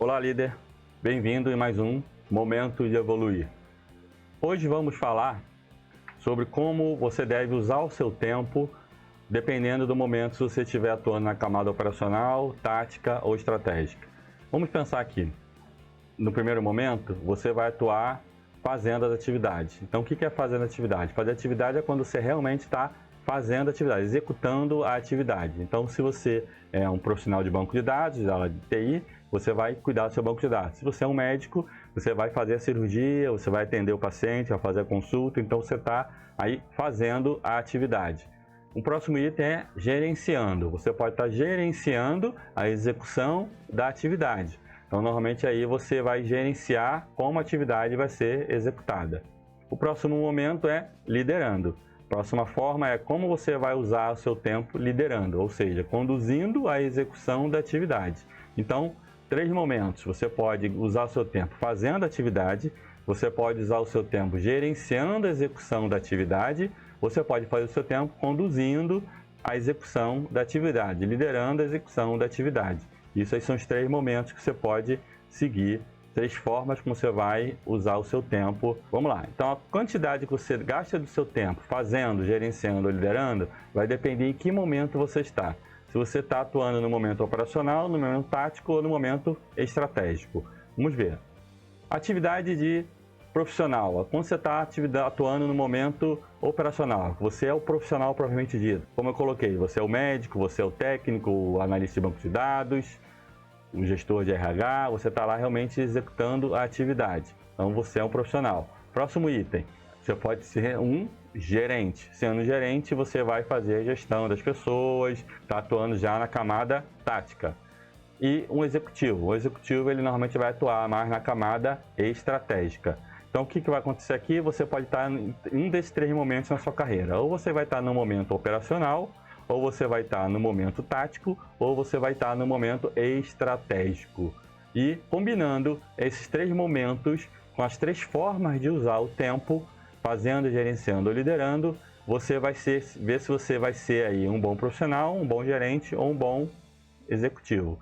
Olá, líder! Bem-vindo em mais um Momento de Evoluir. Hoje vamos falar sobre como você deve usar o seu tempo dependendo do momento, se você estiver atuando na camada operacional, tática ou estratégica. Vamos pensar aqui. No primeiro momento, você vai atuar fazendo as atividades. Então, o que é fazendo atividade? Fazer atividade é quando você realmente está fazendo atividade, executando a atividade. Então, se você é um profissional de banco de dados, da área de TI, você vai cuidar do seu banco de dados. Se você é um médico, você vai fazer a cirurgia, você vai atender o paciente, vai fazer a consulta, então você está aí fazendo a atividade. O próximo item é gerenciando. Você pode estar gerenciando a execução da atividade. Então, normalmente aí você vai gerenciar como a atividade vai ser executada. O próximo momento é liderando. A próxima forma é como você vai usar o seu tempo liderando, ou seja, conduzindo a execução da atividade. Então, 3 momentos. Você pode usar o seu tempo fazendo a atividade, você pode usar o seu tempo gerenciando a execução da atividade, você pode fazer o seu tempo conduzindo a execução da atividade, liderando a execução da atividade. Isso aí são os 3 momentos que você pode seguir, 3 formas como você vai usar o seu tempo. Vamos lá. Então, a quantidade que você gasta do seu tempo fazendo, gerenciando ou liderando vai depender em que momento você está. Se você está atuando no momento operacional, no momento tático ou no momento estratégico. Vamos ver. Atividade de profissional. Quando você está atuando no momento operacional, você é o profissional propriamente dito. Como eu coloquei, você é o médico, você é o técnico, o analista de banco de dados, o gestor de RH, você está lá realmente executando a atividade. Então você é um profissional. Próximo item, você pode ser um gerente. Sendo gerente, você vai fazer a gestão das pessoas, está atuando já na camada tática. E um executivo. O executivo ele normalmente vai atuar mais na camada estratégica. Então o que vai acontecer aqui? Você pode estar em um desses 3 momentos na sua carreira. Ou você vai estar no momento operacional, ou você vai estar no momento tático, ou você vai estar no momento estratégico. E combinando esses 3 momentos com as 3 formas de usar o tempo, fazendo, gerenciando ou liderando, você vai ver se você vai ser aí um bom profissional, um bom gerente ou um bom executivo.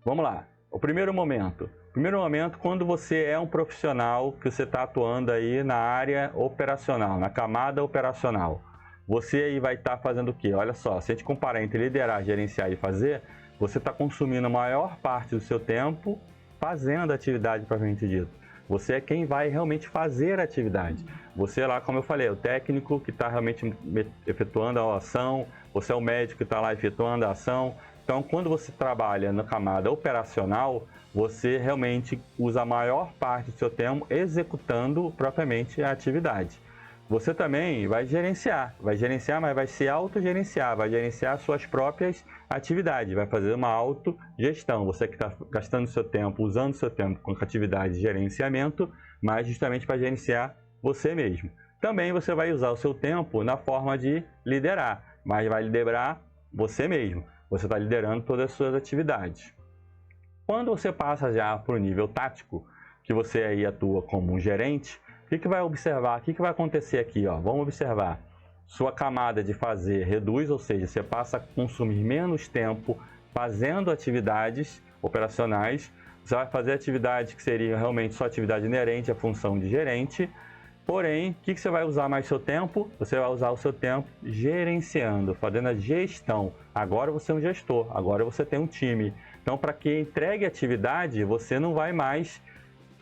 Vamos lá. O primeiro momento, quando você é um profissional que você está atuando aí na área operacional, na camada operacional, você aí vai estar fazendo o quê? Olha só, se a gente comparar entre liderar, gerenciar e fazer, você está consumindo a maior parte do seu tempo fazendo a atividade propriamente dita. Você é quem vai realmente fazer a atividade. Você lá, como eu falei, é o técnico que está realmente efetuando a ação, você é o médico que está lá efetuando a ação. Então, quando você trabalha na camada operacional, você realmente usa a maior parte do seu tempo executando propriamente a atividade. Você também vai gerenciar, mas vai se autogerenciar, vai gerenciar suas próprias atividades, vai fazer uma autogestão. Você que está gastando seu tempo, usando seu tempo com atividade de gerenciamento, mas justamente para gerenciar você mesmo. Também você vai usar o seu tempo na forma de liderar, mas vai liderar você mesmo. Você está liderando todas as suas atividades. Quando você passa já para o nível tático, que você aí atua como um gerente, o que vai observar? O que vai acontecer aqui? Vamos observar. Sua camada de fazer reduz, ou seja, você passa a consumir menos tempo fazendo atividades operacionais. Você vai fazer atividades que seriam realmente só atividade inerente à função de gerente. Porém, o que você vai usar mais seu tempo? Você vai usar o seu tempo gerenciando, fazendo a gestão. Agora você é um gestor, agora você tem um time. Então, para que entregue atividade, você não vai mais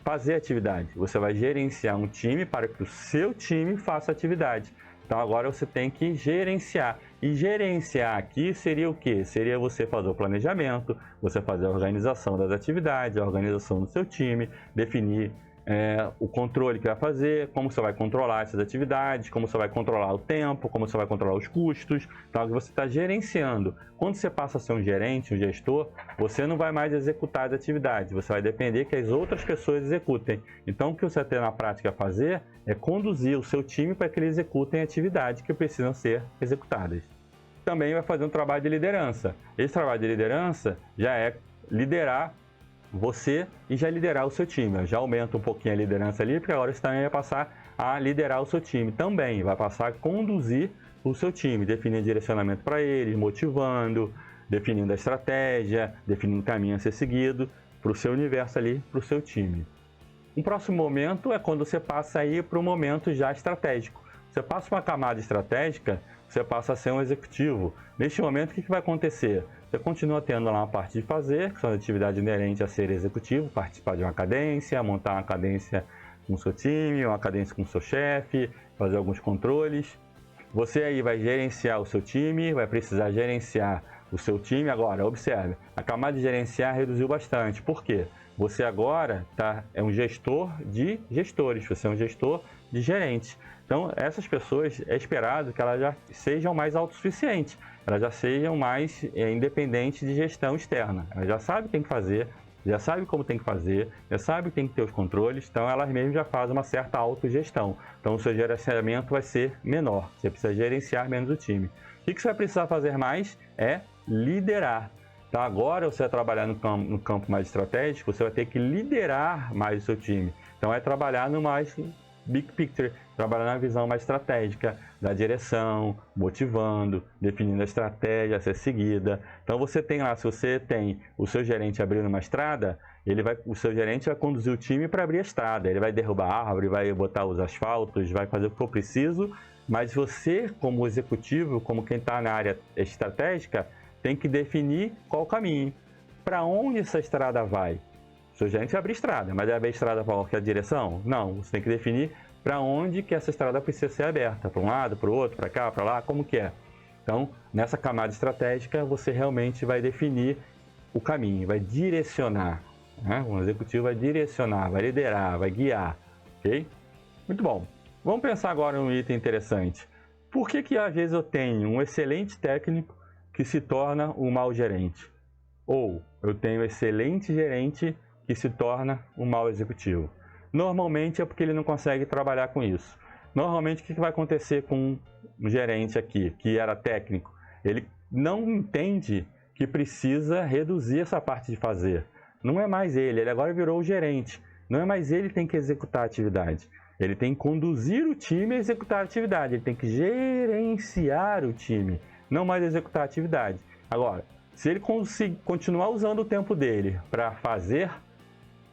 fazer atividade. Você vai gerenciar um time para que o seu time faça atividade. Então, agora você tem que gerenciar. E gerenciar aqui seria o quê? Seria você fazer o planejamento, você fazer a organização das atividades, a organização do seu time, definir o controle que vai fazer, como você vai controlar essas atividades, como você vai controlar o tempo, como você vai controlar os custos. Então, você está gerenciando. Quando você passa a ser um gerente, um gestor, você não vai mais executar as atividades, você vai depender que as outras pessoas executem. Então, o que você tem na prática fazer é conduzir o seu time para que eles executem atividades que precisam ser executadas. Também vai fazer um trabalho de liderança. Esse trabalho de liderança já é liderar você e já liderar o seu time. Já aumenta um pouquinho a liderança ali, porque agora você também vai passar a liderar o seu time. Também vai passar a conduzir o seu time, definindo direcionamento para eles, motivando, definindo a estratégia, definindo o caminho a ser seguido. para o seu universo ali, para o seu time. Um próximo momento é quando você passa aí para um momento já estratégico. Você passa uma camada estratégica, você passa a ser um executivo. Neste momento, o que vai acontecer? Você continua tendo lá uma parte de fazer, que são atividades inerentes a ser executivo, participar de uma cadência, montar uma cadência com o seu time, uma cadência com o seu chefe, fazer alguns controles. Você aí vai gerenciar o seu time, vai precisar gerenciar o seu time. Agora, observe, a camada de gerenciar reduziu bastante. Por quê? Você agora é um gestor de gestores, você é um gestor de gerentes. Então, essas pessoas, é esperado que elas já sejam mais autossuficientes, elas já sejam mais independentes de gestão externa. Elas já sabem o que tem que fazer, já sabem como tem que fazer, já sabem que tem que ter os controles, então elas mesmas já fazem uma certa autogestão. Então, o seu gerenciamento vai ser menor, você precisa gerenciar menos o time. O que você vai precisar fazer mais é liderar. Então, agora você vai trabalhar no campo mais estratégico, você vai ter que liderar mais o seu time. Então, é trabalhar no mais big picture, trabalhar na visão mais estratégica, da direção, motivando, definindo a estratégia a ser seguida. Então, você tem lá, se você tem o seu gerente abrindo uma estrada, o seu gerente vai conduzir o time para abrir a estrada. Ele vai derrubar a árvore, vai botar os asfaltos, vai fazer o que for preciso, mas você, como executivo, como quem está na área estratégica, tem que definir qual o caminho. Para onde essa estrada vai? O seu gerente vai abrir estrada, mas vai abrir estrada para qualquer direção? Não, você tem que definir para onde que essa estrada precisa ser aberta. Para um lado, para o outro, para cá, para lá, como que é? Então, nessa camada estratégica, você realmente vai definir o caminho, vai direcionar. Né? O executivo vai direcionar, vai liderar, vai guiar. Ok? Muito bom. Vamos pensar agora em um item interessante. Por que às vezes eu tenho um excelente técnico que se torna um mau gerente? Ou eu tenho um excelente gerente que se torna um mau executivo? Normalmente é porque ele não consegue trabalhar com isso. Normalmente o que vai acontecer com um gerente aqui, que era técnico? Ele não entende que precisa reduzir essa parte de fazer. Não é mais ele agora virou o gerente. Não é mais ele que tem que executar a atividade. Ele tem que conduzir o time a executar a atividade. Ele tem que gerenciar o time, não mais executar a atividade. Agora, se ele continuar usando o tempo dele para fazer,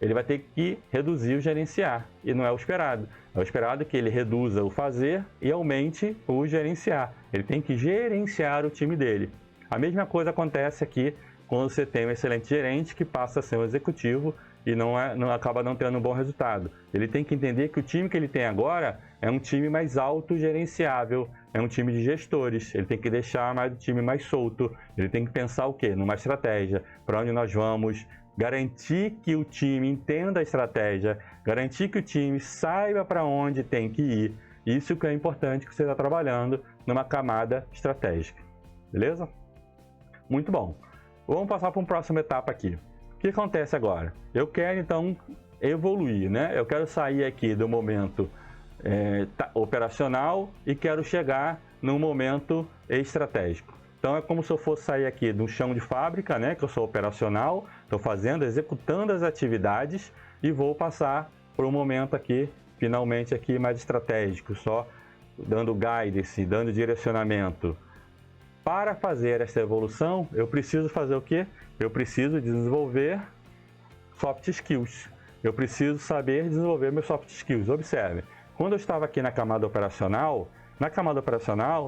ele vai ter que reduzir o gerenciar, e não é o esperado. É o esperado que ele reduza o fazer e aumente o gerenciar. Ele tem que gerenciar o time dele. A mesma coisa acontece aqui quando você tem um excelente gerente que passa a ser um executivo e acaba não tendo um bom resultado. Ele tem que entender que o time que ele tem agora é um time mais autogerenciável, é um time de gestores. Ele tem que deixar o time mais solto, ele tem que pensar o quê? Numa estratégia, para onde nós vamos, garantir que o time entenda a estratégia, garantir que o time saiba para onde tem que ir. Isso que é importante que você está trabalhando numa camada estratégica. Beleza? Muito bom. Vamos passar para uma próxima etapa aqui. O que acontece agora? Eu quero então evoluir, né? Eu quero sair aqui do momento operacional e quero chegar no momento estratégico. Então é como se eu fosse sair aqui do chão de fábrica, né? Que eu sou operacional, estou executando as atividades e vou passar para um momento aqui, finalmente aqui mais estratégico, só dando guidance, dando direcionamento. Para fazer essa evolução, eu preciso fazer o quê? Eu preciso desenvolver soft skills. Eu preciso saber desenvolver meus soft skills. Observe, quando eu estava aqui na camada operacional,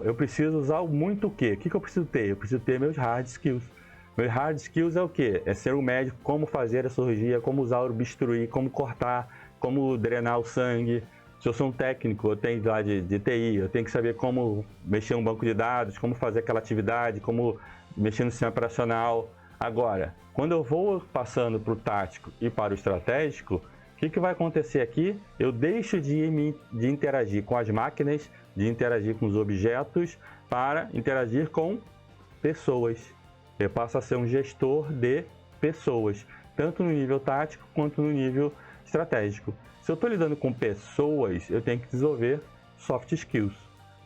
eu preciso usar muito o quê? O que eu preciso ter? Eu preciso ter meus hard skills. Meus hard skills é o quê? É ser um médico, como fazer a cirurgia, como usar o bisturi, como cortar, como drenar o sangue. Se eu sou um técnico, eu tenho lá de TI, eu tenho que saber como mexer um banco de dados, como fazer aquela atividade, como mexer no sistema operacional. Agora, quando eu vou passando para o tático e para o estratégico, o que vai acontecer aqui? Eu deixo de interagir com as máquinas, de interagir com os objetos, para interagir com pessoas. Eu passo a ser um gestor de pessoas, tanto no nível tático quanto no nível estratégico. Se eu estou lidando com pessoas, eu tenho que desenvolver soft skills,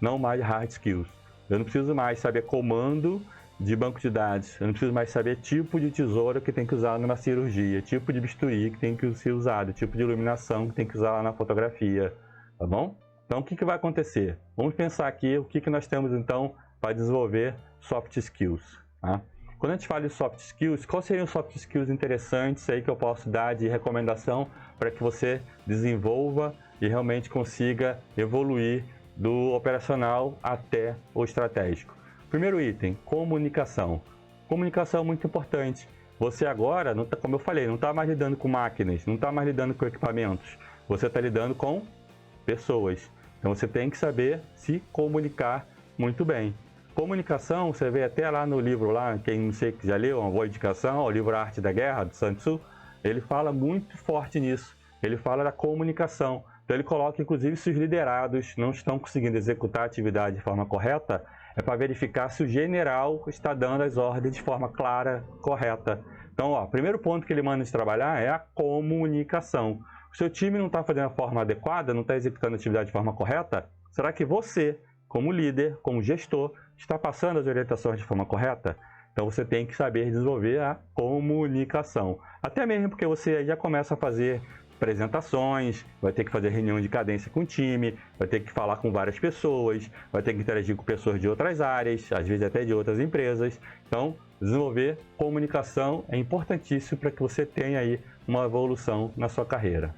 não mais hard skills. Eu não preciso mais saber comando de banco de dados, eu não preciso mais saber tipo de tesoura que tem que usar numa cirurgia, tipo de bisturi que tem que ser usado, tipo de iluminação que tem que usar lá na fotografia, tá bom? Então o que vai acontecer? Vamos pensar aqui o que nós temos então para desenvolver soft skills. Tá? Quando a gente fala de soft skills, quais seriam os soft skills interessantes aí que eu posso dar de recomendação para que você desenvolva e realmente consiga evoluir do operacional até o estratégico? Primeiro item, comunicação. Comunicação é muito importante. Você agora, como eu falei, não está mais lidando com máquinas, não está mais lidando com equipamentos. Você está lidando com pessoas. Então você tem que saber se comunicar muito bem. Comunicação, você vê até lá no livro, lá, quem não sei que já leu, uma boa indicação, o livro Arte da Guerra, do Sun Tzu, ele fala muito forte nisso. Ele fala da comunicação. Então ele coloca, inclusive, se os liderados não estão conseguindo executar a atividade de forma correta, é para verificar se o general está dando as ordens de forma clara, correta. Então, o primeiro ponto que ele manda de trabalhar é a comunicação. O seu time não está fazendo a forma adequada, não está executando a atividade de forma correta, será que você, como líder, como gestor, está passando as orientações de forma correta? Então você tem que saber desenvolver a comunicação. Até mesmo porque você já começa a fazer apresentações, vai ter que fazer reunião de cadência com o time, vai ter que falar com várias pessoas, vai ter que interagir com pessoas de outras áreas, às vezes até de outras empresas. Então, desenvolver comunicação é importantíssimo para que você tenha aí uma evolução na sua carreira.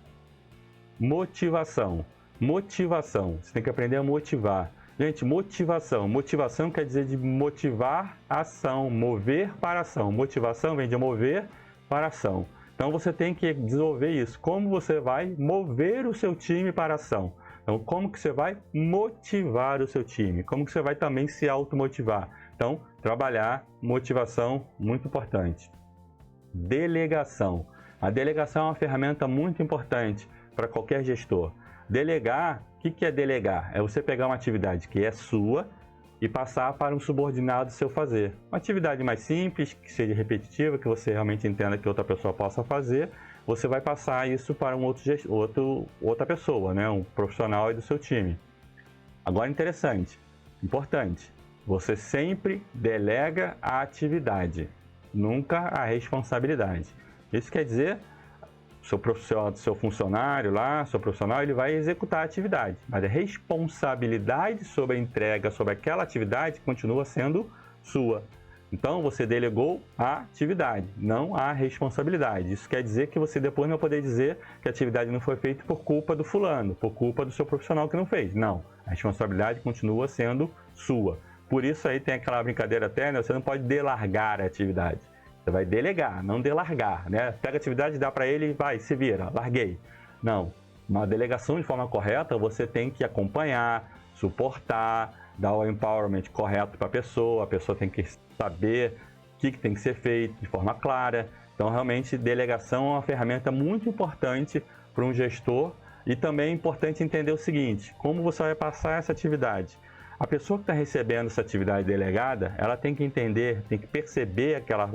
Motivação. Motivação. Você tem que aprender a motivar. Gente, motivação. Motivação quer dizer de motivar a ação, mover para a ação. Motivação vem de mover para a ação. Então você tem que desenvolver isso. Como você vai mover o seu time para a ação? Então, como que você vai motivar o seu time? Como que você vai também se automotivar? Então, trabalhar motivação, muito importante. Delegação. A delegação é uma ferramenta muito importante para qualquer gestor. Delegar, o que é delegar? É você pegar uma atividade que é sua e passar para um subordinado seu fazer. Uma atividade mais simples, que seja repetitiva, que você realmente entenda que outra pessoa possa fazer, você vai passar isso para outra pessoa, né? Um profissional aí do seu time. Agora, interessante, importante, você sempre delega a atividade, nunca a responsabilidade. Isso quer dizer, seu funcionário lá, seu profissional, ele vai executar a atividade, mas a responsabilidade sobre a entrega, sobre aquela atividade, continua sendo sua. Então, você delegou a atividade, não a responsabilidade. Isso quer dizer que você depois não vai poder dizer que a atividade não foi feita por culpa do fulano, por culpa do seu profissional que não fez. Não, a responsabilidade continua sendo sua. Por isso aí tem aquela brincadeira até, né? Você não pode delargar a atividade. Você vai delegar, não delargar, né? Pega a atividade, dá para ele e vai, se vira, larguei. Não, uma delegação de forma correta, você tem que acompanhar, suportar, dar o empowerment correto para a pessoa tem que saber o que tem que ser feito de forma clara. Então, realmente, delegação é uma ferramenta muito importante para um gestor e também é importante entender o seguinte, como você vai passar essa atividade. A pessoa que está recebendo essa atividade delegada, ela tem que entender, tem que perceber aquela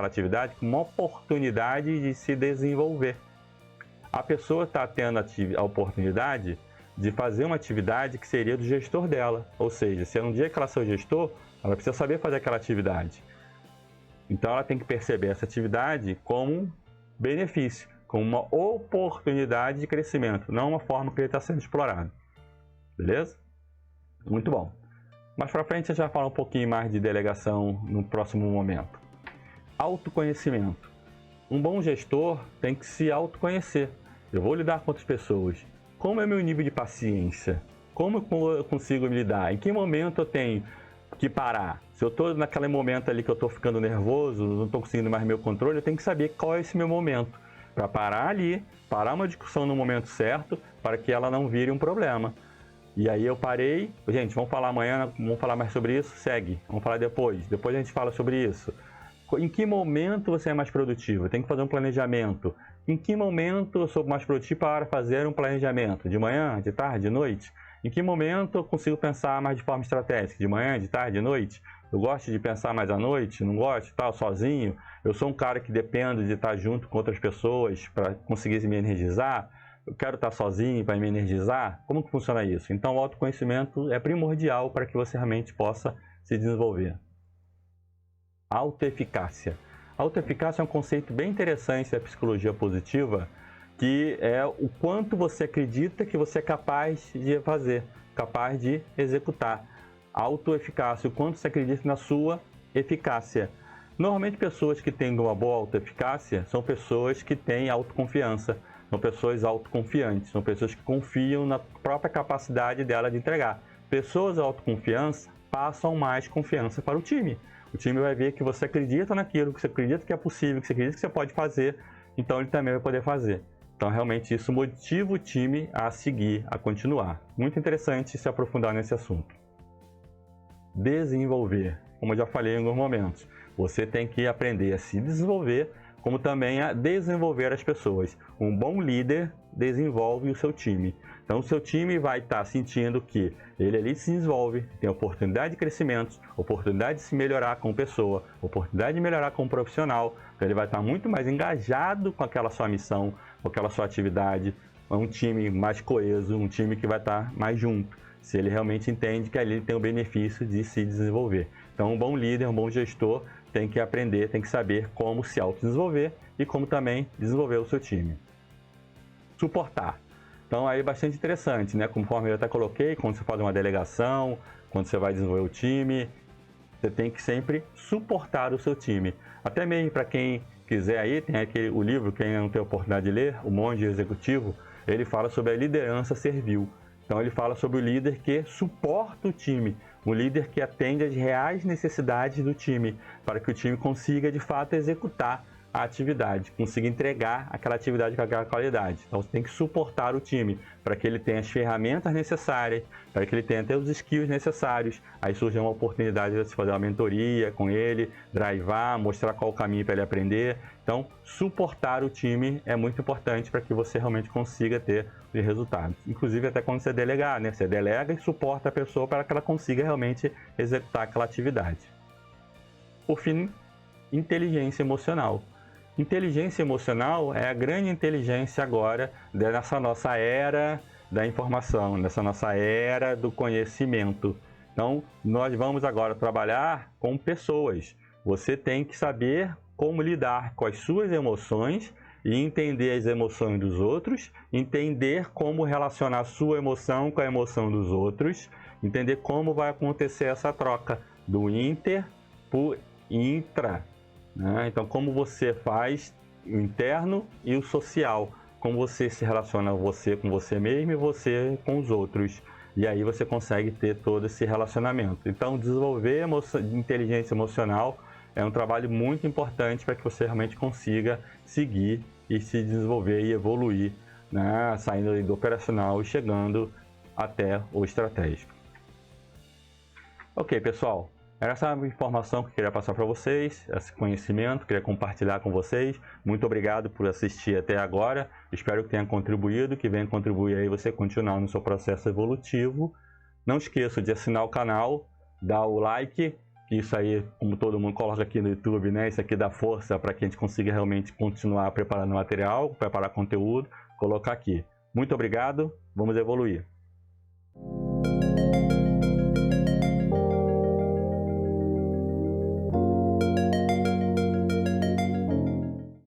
atividade como uma oportunidade de se desenvolver. A pessoa está tendo a oportunidade de fazer uma atividade que seria do gestor dela. Ou seja, se um dia que ela é seu gestor, ela precisa saber fazer aquela atividade. Então ela tem que perceber essa atividade como um benefício, como uma oportunidade de crescimento, não uma forma que ele está sendo explorado. Beleza? Muito bom. Mais para frente a gente vai falar um pouquinho mais de delegação no próximo momento. Autoconhecimento. Um bom gestor tem que se autoconhecer. Eu vou lidar com outras pessoas. Como é meu nível de paciência? Como eu consigo me lidar? Em que momento eu tenho que parar? Se eu estou naquele momento ali que eu estou ficando nervoso, não estou conseguindo mais meu controle, eu tenho que saber qual é esse meu momento. Para parar ali, parar uma discussão no momento certo, para que ela não vire um problema. E aí eu parei, gente, vamos falar amanhã, vamos falar mais sobre isso? Segue, vamos falar depois a gente fala sobre isso. Em que momento você é mais produtivo? Tem que fazer um planejamento. Em que momento eu sou mais produtivo para fazer um planejamento? De manhã, de tarde, de noite? Em que momento eu consigo pensar mais de forma estratégica? De manhã, de tarde, de noite? Eu gosto de pensar mais à noite? Não gosto? Tal, sozinho? Eu sou um cara que depende de estar junto com outras pessoas para conseguir me energizar? Eu quero estar sozinho para me energizar? Como que funciona isso? Então, o autoconhecimento é primordial para que você realmente possa se desenvolver. Autoeficácia. Autoeficácia é um conceito bem interessante da psicologia positiva, que é o quanto você acredita que você é capaz de fazer, capaz de executar. Autoeficácia, o quanto você acredita na sua eficácia. Normalmente, pessoas que têm uma boa autoeficácia são pessoas que têm autoconfiança, são pessoas autoconfiantes, são pessoas que confiam na própria capacidade dela de entregar. Pessoas autoconfiança passam mais confiança para o time. O time vai ver que você acredita naquilo, que você acredita que é possível, que você acredita que você pode fazer, então ele também vai poder fazer. Então, realmente, isso motiva o time a seguir, a continuar. Muito interessante se aprofundar nesse assunto. Desenvolver. Como eu já falei em alguns momentos, você tem que aprender a se desenvolver, como também a desenvolver as pessoas. Um bom líder desenvolve o seu time. Então, o seu time vai estar sentindo que ele ali se desenvolve, tem oportunidade de crescimento, oportunidade de se melhorar como pessoa, oportunidade de melhorar como profissional. Então, ele vai estar muito mais engajado com aquela sua missão, com aquela sua atividade. É um time mais coeso, um time que vai estar mais junto, se ele realmente entende que ali tem o benefício de se desenvolver. Então, um bom líder, um bom gestor tem que aprender, tem que saber como se autodesenvolver e como também desenvolver o seu time. Suportar. Então, aí é bastante interessante, né? Conforme eu até coloquei, quando você faz uma delegação, quando você vai desenvolver o time, você tem que sempre suportar o seu time. Até mesmo para quem quiser aí, tem o livro, quem não tem a oportunidade de ler, O Monge Executivo, ele fala sobre a liderança servil. Então, ele fala sobre o líder que suporta o time, o líder que atende às reais necessidades do time, para que o time consiga, de fato, executar a atividade, consiga entregar aquela atividade com aquela qualidade. Então, você tem que suportar o time, para que ele tenha as ferramentas necessárias, para que ele tenha até os skills necessários. Aí surge uma oportunidade de você fazer uma mentoria com ele, drivar, mostrar qual o caminho para ele aprender. Então, suportar o time é muito importante para que você realmente consiga ter os resultados. Inclusive, até quando você delegar, né? Você delega e suporta a pessoa para que ela consiga realmente executar aquela atividade. Por fim, inteligência emocional. Inteligência emocional é a grande inteligência agora dessa nossa era da informação, nessa nossa era do conhecimento. Então, nós vamos agora trabalhar com pessoas. Você tem que saber como lidar com as suas emoções e entender as emoções dos outros, entender como relacionar a sua emoção com a emoção dos outros, entender como vai acontecer essa troca do inter para o intra. Então, como você faz o interno e o social, como você se relaciona você com você mesmo e você com os outros. E aí você consegue ter todo esse relacionamento. Então, desenvolver inteligência emocional é um trabalho muito importante para que você realmente consiga seguir e se desenvolver e evoluir, né? Saindo do operacional e chegando até o estratégico. Ok, pessoal. Era essa a informação que eu queria passar para vocês, esse conhecimento, queria compartilhar com vocês. Muito obrigado por assistir até agora. Espero que tenha contribuído, que venha contribuir aí você continuar no seu processo evolutivo. Não esqueça de assinar o canal, dar o like, que isso aí, como todo mundo coloca aqui no YouTube, né? Isso aqui dá força para que a gente consiga realmente continuar preparando material, preparar conteúdo, colocar aqui. Muito obrigado, vamos evoluir.